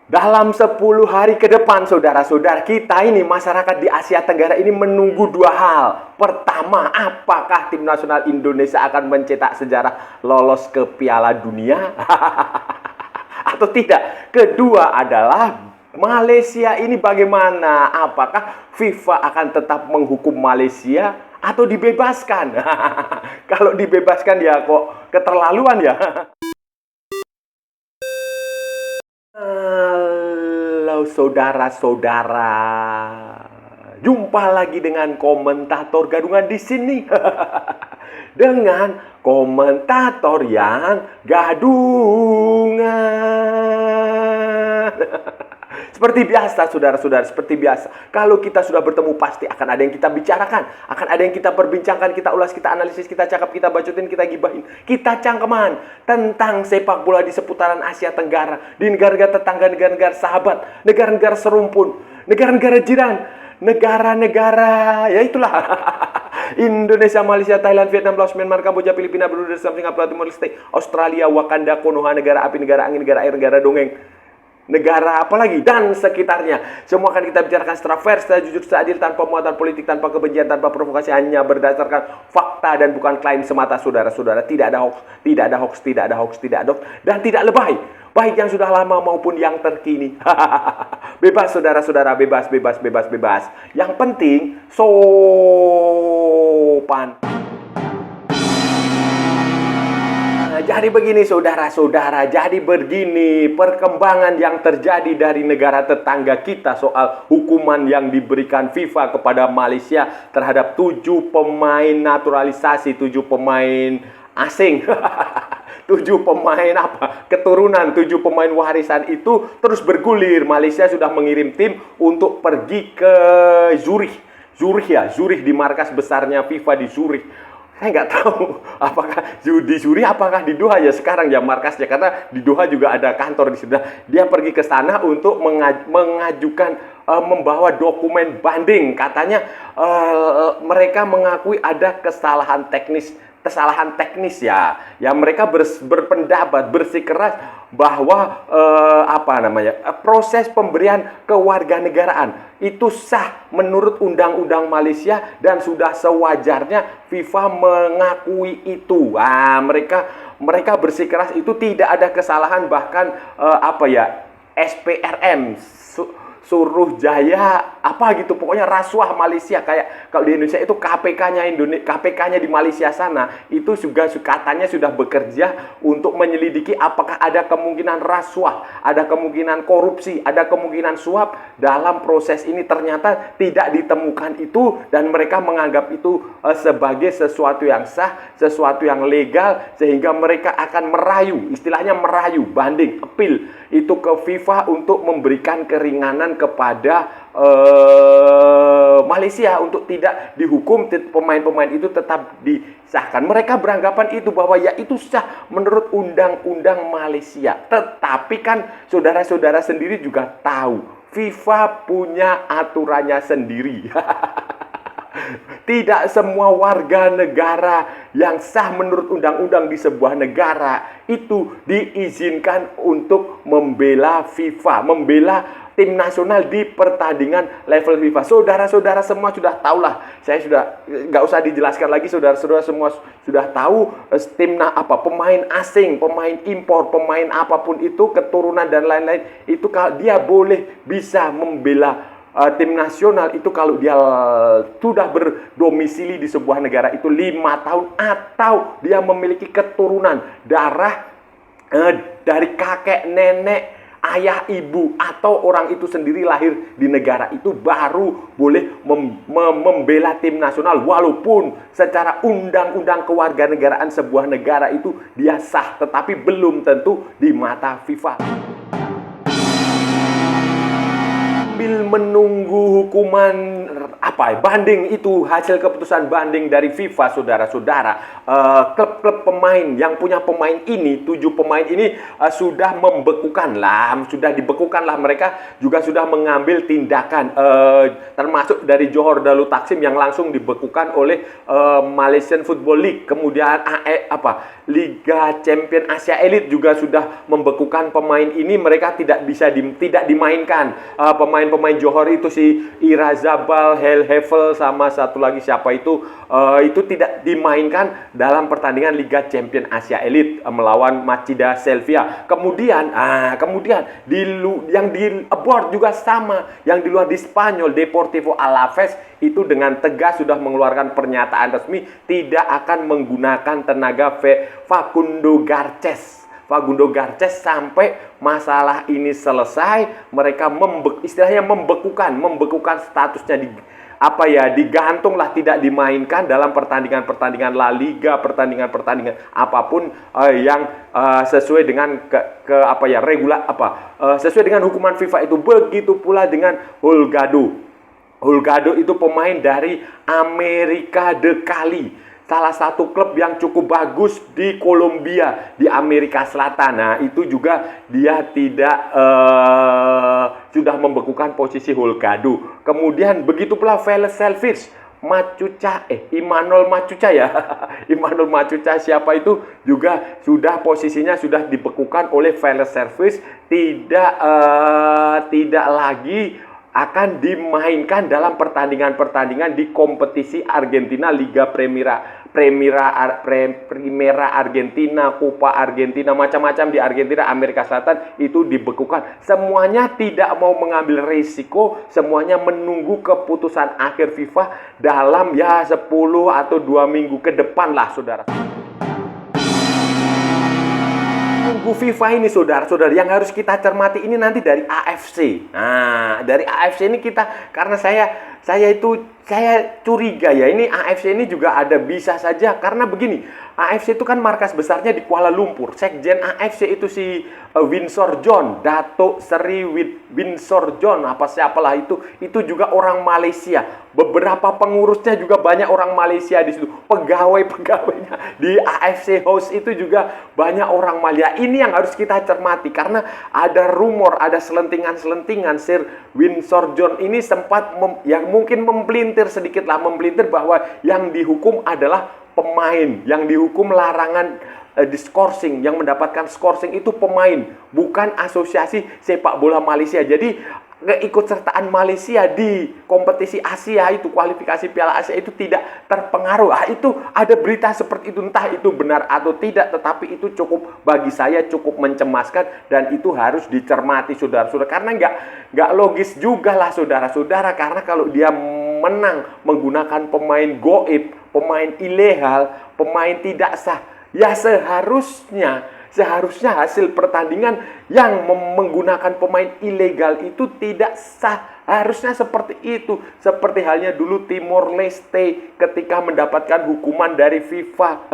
Dalam 10 hari ke depan, saudara-saudara, kita ini, masyarakat di Asia Tenggara ini menunggu dua hal. Pertama, apakah tim nasional Indonesia akan mencetak sejarah lolos ke Piala Dunia? Atau tidak? Kedua adalah Malaysia ini bagaimana? Apakah FIFA akan tetap menghukum Malaysia atau dibebaskan? Kalau dibebaskan ya kok keterlaluan ya. Halo saudara-saudara, jumpa lagi dengan komentator gadungan di sini. Dengan komentator yang gadungan. Seperti biasa, saudara-saudara, seperti biasa. Kalau kita sudah bertemu, pasti akan ada yang kita bicarakan. Akan ada yang kita perbincangkan, kita ulas, kita analisis, kita cakap, kita bacotin, kita gibahin. Kita cangkeman tentang sepak bola di seputaran Asia Tenggara. Di negara-negara tetangga, negara-negara sahabat, negara-negara serumpun, negara-negara jiran, negara-negara, ya itulah. Indonesia, Malaysia, Thailand, Vietnam, Laos, Myanmar, Kamboja, Filipina, Brunei, Singapura, Timor Leste, Australia, Wakanda, Konoha, negara api, negara angin, negara air, negara dongeng, negara apalagi dan sekitarnya. Semua akan kita bicarakan secara fair, secara jujur, secara adil, tanpa muatan politik, tanpa kebencian, tanpa provokasi, hanya berdasarkan fakta dan bukan klaim semata, saudara-saudara. Tidak ada hoax, tidak ada hoax, tidak ada hoax, tidak ada hoax, dan tidak lebay, baik yang sudah lama maupun yang terkini. Bebas, saudara-saudara, bebas, bebas, bebas, bebas. Yang penting sopan. Jadi begini saudara-saudara, jadi begini perkembangan yang terjadi dari negara tetangga kita soal hukuman yang diberikan FIFA kepada Malaysia terhadap 7 pemain naturalisasi, 7 pemain asing. 7 pemain apa? Keturunan, 7 pemain warisan itu terus bergulir. Malaysia sudah mengirim tim untuk pergi ke Zurich. Zurich di markas besarnya FIFA di Zurich. Saya nggak tahu apakah di Zurich, apakah di Doha ya sekarang ya markasnya, karena di Doha juga ada kantor di sana. Dia pergi ke sana untuk mengajukan membawa dokumen banding. Katanya mereka mengakui ada kesalahan teknis ya. Ya mereka berpendapat bersikeras bahwa proses pemberian kewarganegaraan itu sah menurut undang-undang Malaysia dan sudah sewajarnya FIFA mengakui itu. Mereka bersikeras itu tidak ada kesalahan, bahkan SPRM Suruh Jaya apa gitu, pokoknya rasuah Malaysia, kayak kalau di Indonesia itu KPK-nya di Malaysia sana itu juga katanya sudah bekerja untuk menyelidiki apakah ada kemungkinan rasuah, ada kemungkinan korupsi, ada kemungkinan suap dalam proses ini. Ternyata tidak ditemukan itu dan mereka menganggap itu sebagai sesuatu yang sah, sesuatu yang legal, sehingga mereka akan merayu, istilahnya merayu, banding, appeal itu ke FIFA untuk memberikan keringanan kepada Malaysia untuk tidak dihukum, pemain-pemain itu tetap disahkan. Mereka beranggapan itu bahwa ya itu sah menurut undang-undang Malaysia. Tetapi kan saudara-saudara sendiri juga tahu FIFA punya aturannya sendiri. Tidak semua warga negara yang sah menurut undang-undang di sebuah negara itu diizinkan untuk membela FIFA, membela tim nasional di pertandingan level FIFA. Saudara-saudara semua sudah tahulah. Saya sudah nggak usah dijelaskan lagi, saudara-saudara semua sudah tahu pemain asing, pemain impor, pemain apapun itu, keturunan dan lain-lain itu kalau dia boleh bisa membela tim nasional itu kalau dia sudah berdomisili di sebuah negara itu 5 tahun atau dia memiliki keturunan darah dari kakek, nenek, ayah, ibu, atau orang itu sendiri lahir di negara itu, baru boleh membela tim nasional walaupun secara undang-undang kewarganegaraan sebuah negara itu dia sah, tetapi belum tentu di mata FIFA. Menunggu hukuman apa banding itu hasil keputusan banding dari FIFA, saudara-saudara. Klub-klub pemain yang punya pemain ini, 7 pemain ini sudah membekukan lah, sudah dibekukan lah, mereka juga sudah mengambil tindakan, termasuk dari Johor Darul Taksim yang langsung dibekukan oleh Malaysian Football League. Kemudian Liga Champion Asia Elite juga sudah membekukan pemain ini, mereka tidak bisa tidak dimainkan. Pemain-pemain Johor itu si Irazabal, Hevel, sama satu lagi siapa itu tidak dimainkan dalam pertandingan Liga Champion Asia Elite melawan Machida Selvia. Kemudian yang di abroad juga sama, yang di luar, di Spanyol, Deportivo Alaves itu dengan tegas sudah mengeluarkan pernyataan resmi tidak akan menggunakan tenaga Facundo Garces sampai masalah ini selesai. Mereka istilahnya membekukan statusnya, digantung lah, tidak dimainkan dalam pertandingan La Liga, pertandingan apapun yang sesuai dengan sesuai dengan hukuman FIFA itu. Begitu pula dengan Holgado itu pemain dari América de Cali, salah satu klub yang cukup bagus di Kolombia, di Amerika Selatan. Nah, itu juga dia tidak sudah membekukan posisi Holgado. Kemudian begitu pula Vélez Sarsfield, Imanol Macuca ya. Imanol Macuca siapa itu juga posisinya sudah dibekukan oleh Vélez Sarsfield, tidak lagi akan dimainkan dalam pertandingan-pertandingan di kompetisi Argentina, Liga Primera Argentina, Copa Argentina, macam-macam di Argentina, Amerika Selatan itu dibekukan. Semuanya tidak mau mengambil risiko, semuanya menunggu keputusan akhir FIFA dalam 10 atau 2 minggu ke depan lah, saudara. FIFA ini, saudara-saudara, yang harus kita cermati ini nanti dari AFC. Nah, dari AFC ini karena saya curiga ya, ini AFC ini juga ada bisa saja, karena begini, AFC itu kan markas besarnya di Kuala Lumpur. Sekjen AFC itu si Winsor John, Dato Seri Winsor John, siapalah itu juga orang Malaysia. Beberapa pengurusnya juga banyak orang Malaysia di situ. Pegawai-pegawainya di AFC House itu juga banyak orang Malaysia. Ini yang harus kita cermati, karena ada rumor, ada selentingan-selentingan Sir Winsor John ini sempat yang mungkin mempelintir bahwa yang dihukum adalah pemain, yang dihukum larangan diskorsing, yang mendapatkan skorsing itu pemain, bukan asosiasi sepak bola Malaysia. Jadi keikutsertaan Malaysia di kompetisi Asia itu, kualifikasi Piala Asia itu tidak terpengaruh. Itu ada berita seperti itu, entah itu benar atau tidak, tetapi itu bagi saya cukup mencemaskan, dan itu harus dicermati, saudara-saudara, karena nggak logis juga lah, saudara-saudara, karena kalau dia menang menggunakan pemain goib, pemain ilegal, pemain tidak sah, ya seharusnya hasil pertandingan yang menggunakan pemain ilegal itu tidak sah. Harusnya seperti itu. Seperti halnya dulu Timor Leste ketika mendapatkan hukuman dari FIFA.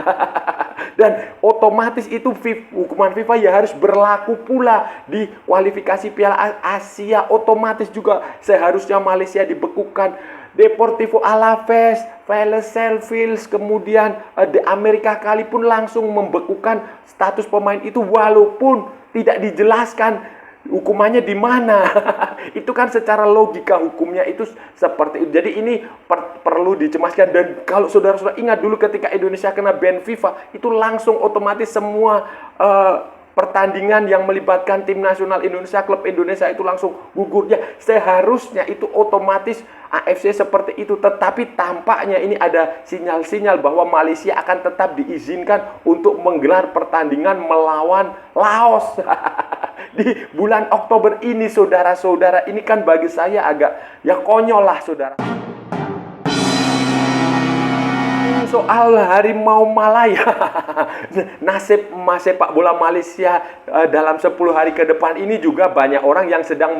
Dan otomatis itu hukuman FIFA ya harus berlaku pula di kualifikasi Piala Asia. Otomatis juga seharusnya Malaysia dibekukan. Deportivo Alaves, Vélez Sarsfield, kemudian di Amerika Kali pun langsung membekukan status pemain itu walaupun tidak dijelaskan hukumannya di mana. Itu kan secara logika hukumnya itu seperti itu. Jadi ini perlu dicemaskan. Dan kalau saudara-saudara ingat dulu ketika Indonesia kena ban FIFA, itu langsung otomatis semua pertandingan yang melibatkan tim nasional Indonesia, klub Indonesia itu langsung gugur. Ya, seharusnya itu otomatis AFC seperti itu. Tetapi tampaknya ini ada sinyal-sinyal bahwa Malaysia akan tetap diizinkan untuk menggelar pertandingan melawan Laos di bulan Oktober ini, saudara-saudara. Ini kan bagi saya agak konyol lah, saudara. Soal Harimau Malaya, nasib sepak bola Malaysia dalam 10 hari ke depan ini juga banyak orang yang sedang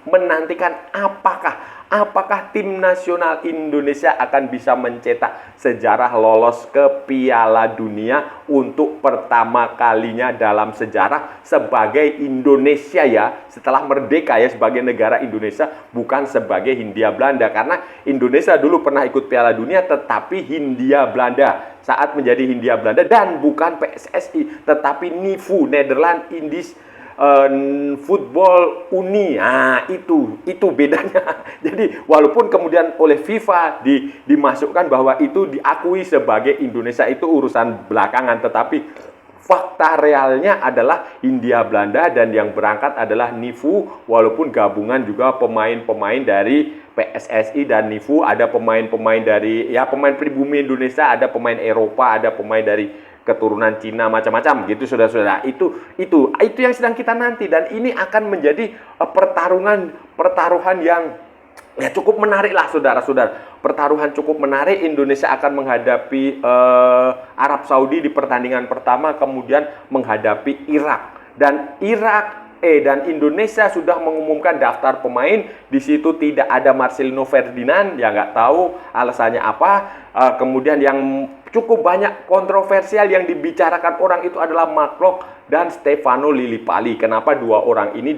menantikan apakah apakah tim nasional Indonesia akan bisa mencetak sejarah lolos ke Piala Dunia untuk pertama kalinya dalam sejarah sebagai Indonesia ya, setelah merdeka ya, sebagai negara Indonesia, bukan sebagai Hindia Belanda. Karena Indonesia dulu pernah ikut Piala Dunia tetapi Hindia Belanda saat menjadi Hindia Belanda, dan bukan PSSI tetapi NIFU, Netherlands Indies Football Uni. Nah, itu bedanya. Jadi walaupun kemudian oleh FIFA dimasukkan bahwa itu diakui sebagai Indonesia, itu urusan belakangan, tetapi fakta realnya adalah Hindia Belanda dan yang berangkat adalah NIFU, walaupun gabungan juga pemain-pemain dari PSSI dan NIFU, ada pemain-pemain dari ya pemain pribumi Indonesia, ada pemain Eropa, ada pemain dari keturunan Cina, macam-macam gitu, saudara-saudara. Itu yang sedang kita nanti, dan ini akan menjadi pertaruhan yang ya cukup menarik lah, saudara-saudara. Pertaruhan cukup menarik. Indonesia akan menghadapi Arab Saudi di pertandingan pertama, kemudian menghadapi Irak. Dan Indonesia sudah mengumumkan daftar pemain. Di situ tidak ada Marcelino Ferdinand, ya nggak tahu alasannya apa. Kemudian yang cukup banyak kontroversial yang dibicarakan orang itu adalah Mark Klok dan Stefano Lillipali. Kenapa dua orang ini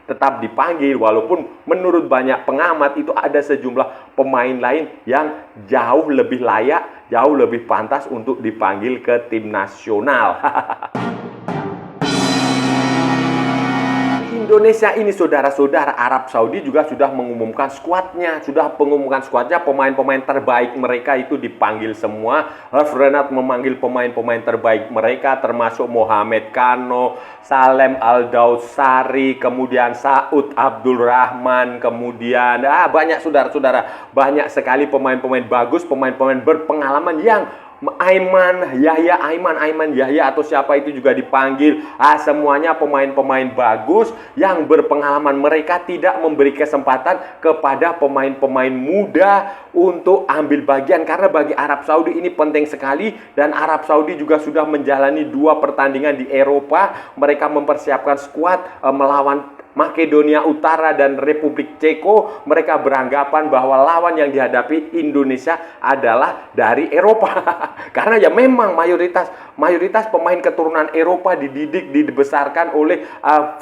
tetap dipanggil, walaupun menurut banyak pengamat itu ada sejumlah pemain lain yang jauh lebih layak, jauh lebih pantas untuk dipanggil ke tim nasional. Indonesia ini, saudara-saudara, Arab Saudi juga sudah mengumumkan skuadnya. Pemain-pemain terbaik mereka itu dipanggil semua. Herve Renard memanggil pemain-pemain terbaik mereka, termasuk Mohamed Kano, Salem Al-Dawsari, kemudian Saud Abdul Rahman, kemudian banyak, saudara-saudara, banyak sekali pemain-pemain bagus, pemain-pemain berpengalaman yang Aiman Yahya atau siapa itu juga dipanggil. Semuanya pemain-pemain bagus yang berpengalaman. Mereka tidak memberi kesempatan kepada pemain-pemain muda untuk ambil bagian, karena bagi Arab Saudi ini penting sekali. Dan Arab Saudi juga sudah menjalani 2 pertandingan di Eropa. Mereka mempersiapkan skuad melawan Makedonia Utara dan Republik Ceko. Mereka beranggapan bahwa lawan yang dihadapi Indonesia adalah dari Eropa. Karena ya memang mayoritas pemain keturunan Eropa dididik, dibesarkan oleh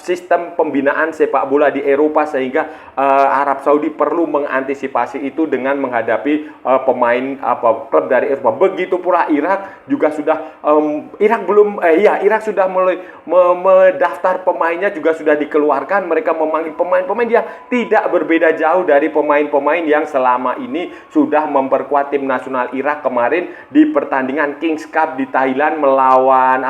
sistem pembinaan sepak bola di Eropa, sehingga Arab Saudi perlu mengantisipasi itu dengan menghadapi pemain klub dari Eropa. Begitu pula Irak juga sudah Irak sudah mulai mendaftar pemainnya, juga sudah dikeluarkan. Mereka memanggil pemain-pemain yang tidak berbeda jauh dari pemain-pemain yang selama ini sudah memperkuat tim nasional Irak kemarin di pertandingan Kings Cup di Thailand melawan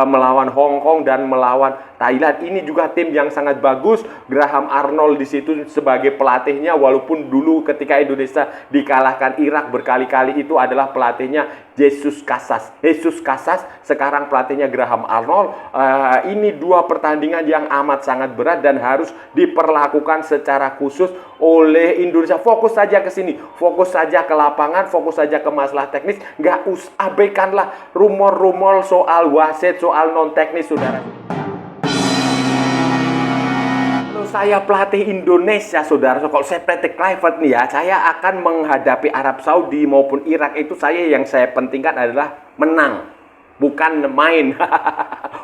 melawan Hong Kong dan melawan Thailand. Ini juga tim yang sangat bagus. Graham Arnold di situ sebagai pelatihnya, walaupun dulu ketika Indonesia dikalahkan Irak berkali-kali itu adalah pelatihnya Jesus Casas. Sekarang pelatihnya Graham Arnold. Ini 2 pertandingan yang amat sangat berat dan harus diperlakukan secara khusus oleh Indonesia. Fokus saja ke sini, fokus saja ke lapangan, fokus saja ke masalah teknis. Nggak usah abaikanlah rumor-rumor soal wasit, soal non teknis, saudara. Saya pelatih Indonesia, saudara. Kalau saya pelatih Clivert nih ya, saya akan menghadapi Arab Saudi maupun Irak itu yang saya pentingkan adalah menang, bukan main.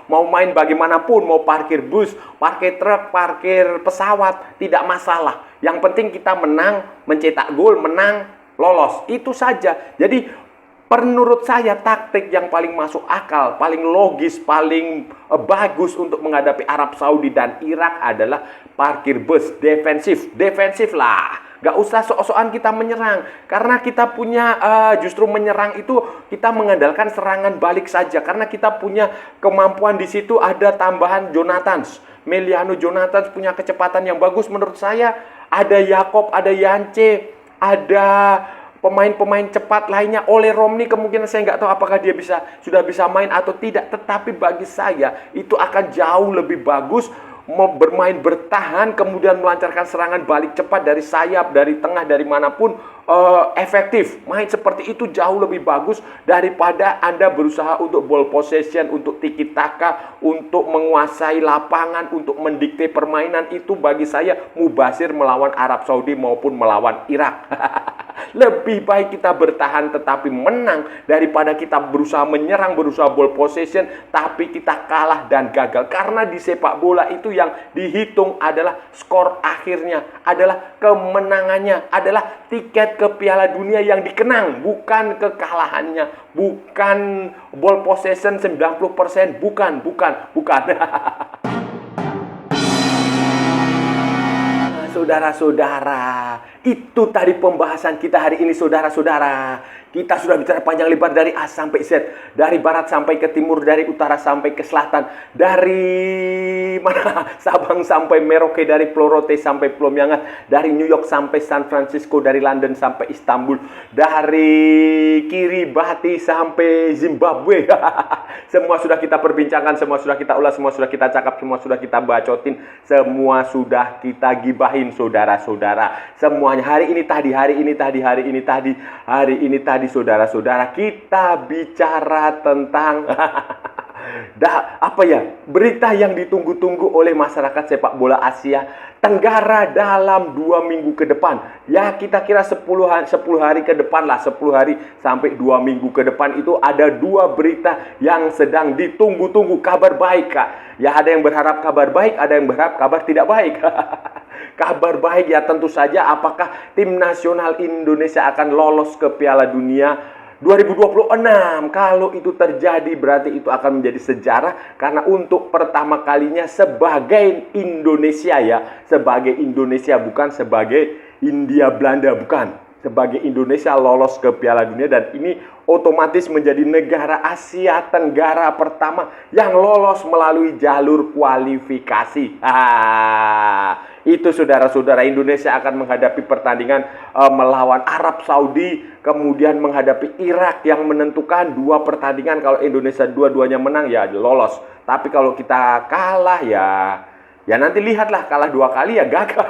Mau main bagaimanapun, mau parkir bus, parkir truk, parkir pesawat, tidak masalah. Yang penting kita menang, mencetak gol, menang, lolos. Itu saja. Jadi menurut saya taktik yang paling masuk akal, paling logis, paling bagus untuk menghadapi Arab Saudi dan Irak adalah parkir bus, defensif lah. Gak usah sok-sokan kita menyerang, karena kita punya justru menyerang itu kita mengandalkan serangan balik saja, karena kita punya kemampuan di situ. Ada tambahan Meliano Jonathans punya kecepatan yang bagus menurut saya. Ada Yakob, ada Yance, ada pemain-pemain cepat lainnya. Oleh Romney kemungkinan saya nggak tahu apakah dia sudah bisa main atau tidak, tetapi bagi saya itu akan jauh lebih bagus bermain bertahan, kemudian melancarkan serangan balik cepat dari sayap, dari tengah, dari manapun. efektif. Main seperti itu jauh lebih bagus daripada Anda berusaha untuk ball possession, untuk tiki taka, untuk menguasai lapangan, untuk mendikte permainan. Itu bagi saya mubazir melawan Arab Saudi maupun melawan Irak. Lebih baik kita bertahan tetapi menang daripada kita berusaha menyerang, berusaha ball possession tapi kita kalah dan gagal. Karena di sepak bola itu yang dihitung adalah skor akhirnya, adalah kemenangannya, adalah tiket ke Piala Dunia yang dikenang, bukan kekalahannya, bukan ball possession 90%, bukan. Saudara-saudara, itu tadi pembahasan kita hari ini, saudara-saudara. Kita sudah bicara panjang lebar dari A sampai Z, dari barat sampai ke timur, dari utara sampai ke selatan, dari mana Sabang sampai Merauke, dari Pulau Rote sampai Pulau Miangas, dari New York sampai San Francisco, dari London sampai Istanbul, dari Kiribati sampai Zimbabwe. Semua sudah kita perbincangkan, semua sudah kita ulas, semua sudah kita cakap, semua sudah kita bacotin, semua sudah kita gibahin, saudara-saudara. Semuanya hari ini tadi, saudara-saudara, kita bicara tentang berita yang ditunggu-tunggu oleh masyarakat sepak bola Asia Tenggara dalam 2 minggu ke depan. Ya, kita kira 10 hari ke depan lah, 10 hari sampai 2 minggu ke depan itu ada 2 berita yang sedang ditunggu-tunggu. Kabar baik, Kak. Ya, ada yang berharap kabar baik, ada yang berharap kabar tidak baik. Kabar baik ya tentu saja, apakah tim nasional Indonesia akan lolos ke Piala Dunia 2026. Kalau itu terjadi berarti itu akan menjadi sejarah, karena untuk pertama kalinya sebagai Indonesia ya, sebagai Indonesia, bukan sebagai India Belanda, bukan. Sebagai Indonesia lolos ke Piala Dunia, dan ini otomatis menjadi negara Asia Tenggara pertama yang lolos melalui jalur kualifikasi. Itu saudara-saudara, Indonesia akan menghadapi pertandingan melawan Arab Saudi, kemudian menghadapi Irak yang menentukan 2 pertandingan. Kalau Indonesia dua-duanya menang ya lolos. Tapi kalau kita kalah ya nanti lihatlah, kalah 2 kali ya gagal.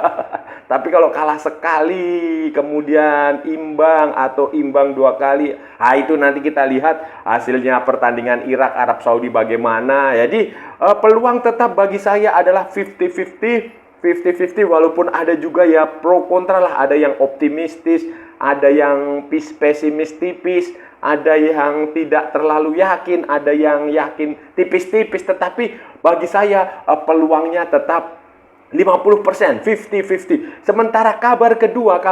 Tapi kalau kalah sekali kemudian imbang atau imbang 2 kali, itu nanti kita lihat hasilnya pertandingan Irak Arab Saudi bagaimana. Jadi peluang tetap bagi saya adalah 50-50, walaupun ada juga ya pro kontra lah, ada yang optimistis, ada yang pesimis tipis, ada yang tidak terlalu yakin, ada yang yakin tipis-tipis. Tetapi bagi saya peluangnya tetap 50%, 50-50. Sementara kabar kedua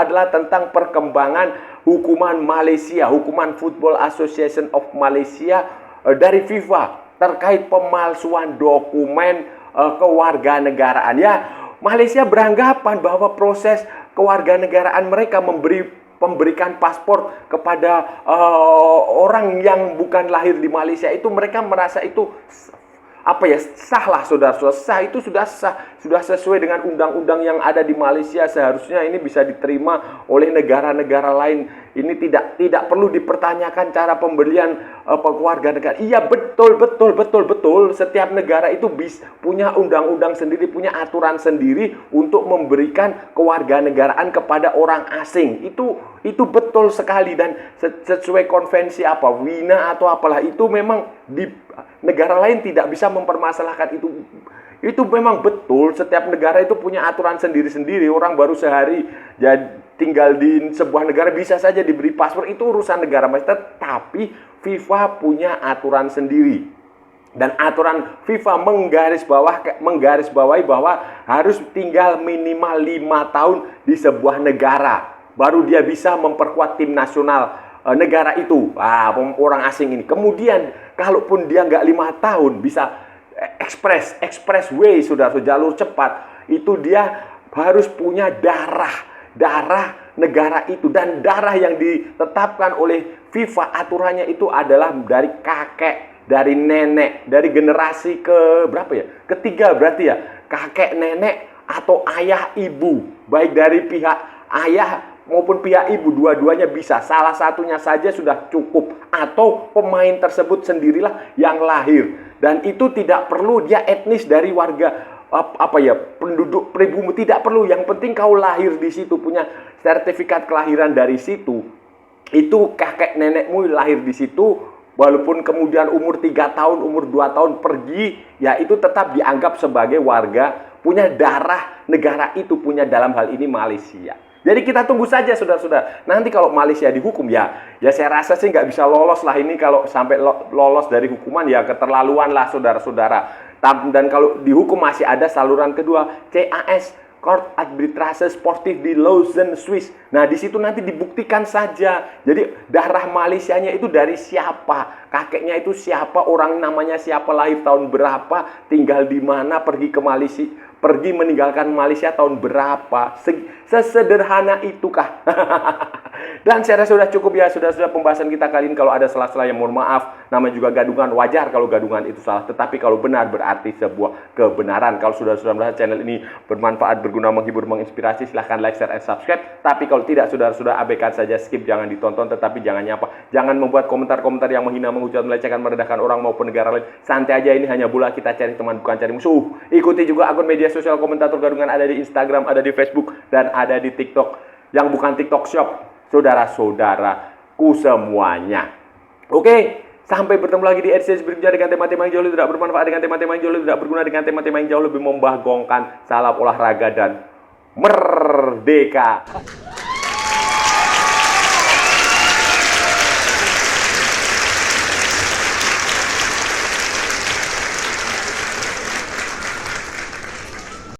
adalah tentang perkembangan hukuman Malaysia, hukuman Football Association of Malaysia dari FIFA terkait pemalsuan dokumen kewarganegaraan. Ya, Malaysia beranggapan bahwa proses kewarganegaraan mereka memberikan paspor kepada orang yang bukan lahir di Malaysia itu, mereka merasa itu sah lah, saudara-saudara. Sah itu sudah sah, sudah sesuai dengan undang-undang yang ada di Malaysia. Seharusnya ini bisa diterima oleh negara-negara lain. Ini tidak perlu dipertanyakan cara pembelian kewarganegaraan. Iya, betul. Setiap negara itu punya undang-undang sendiri, punya aturan sendiri untuk memberikan kewarganegaraan kepada orang asing. Itu betul sekali, dan sesuai konvensi Wina atau apalah itu, memang di negara lain tidak bisa mempermasalahkan itu. Itu memang betul, setiap negara itu punya aturan sendiri-sendiri. Orang baru sehari tinggal di sebuah negara bisa saja diberi paspor, itu urusan negara masing-masing. Tetapi FIFA punya aturan sendiri. Dan aturan FIFA menggarisbawahi bahwa harus tinggal minimal 5 tahun di sebuah negara, baru dia bisa memperkuat tim nasional negara itu. Orang asing ini. Kemudian kalaupun dia nggak 5 tahun, bisa expressway, sudah jalur cepat, itu dia harus punya darah negara itu. Dan darah yang ditetapkan oleh FIFA, aturannya itu adalah dari kakek, dari nenek, dari generasi ke berapa ya? Ketiga berarti ya, kakek, nenek, atau ayah, ibu, baik dari pihak ayah maupun pihak ibu, dua-duanya bisa. Salah satunya saja sudah cukup, atau pemain tersebut sendirilah yang lahir. Dan itu tidak perlu dia etnis dari warga apa ya, penduduk pribumi, tidak perlu. Yang penting kau lahir di situ, punya sertifikat kelahiran dari situ. Itu kakek nenekmu lahir di situ, walaupun kemudian umur 3 tahun, umur 2 tahun pergi, ya itu tetap dianggap sebagai warga, punya darah negara itu, punya dalam hal ini Malaysia. Jadi kita tunggu saja saudara-saudara. Nanti kalau Malaysia dihukum ya saya rasa sih nggak bisa lolos lah ini. Kalau sampai lolos dari hukuman ya keterlaluan lah saudara-saudara. Dan kalau dihukum masih ada saluran kedua, CAS, Court Arbitrase Sportif di Lausanne, Swiss. Nah, di situ nanti dibuktikan saja. Jadi darah Malaysianya itu dari siapa? Kakeknya itu siapa? Orang namanya siapa? Lahir tahun berapa? Tinggal di mana? Pergi ke Malaysia? Pergi meninggalkan Malaysia tahun berapa? Sesederhana itukah? Dan saya rasa sudah cukup ya, sudah pembahasan kita kali ini. Kalau ada salah-salah yang mohon maaf. Namanya juga gadungan, wajar kalau gadungan itu salah. Tetapi kalau benar berarti sebuah kebenaran. Kalau sudah merasa channel ini bermanfaat, berguna, menghibur, menginspirasi, silahkan like, share, and subscribe. Tapi kalau tidak, sudah abaikan saja, skip, jangan ditonton. Tetapi jangan nyapa, jangan membuat komentar-komentar yang menghina, menghujat, melecehkan, merendahkan orang maupun negara lain. Santai aja, ini hanya bola, kita cari teman bukan cari musuh. Ikuti juga akun media sosial komentator gadungan, ada di Instagram, ada di Facebook, dan ada di TikTok. Yang bukan TikTok Shop, saudara-saudaraku semuanya. Oke, sampai bertemu lagi di edisi berikutnya dengan tema-tema yang jauh lebih tidak bermanfaat, dengan tema-tema yang jauh lebih tidak berguna, dengan tema-tema yang jauh lebih membagongkan. Salam olahraga dan merdeka.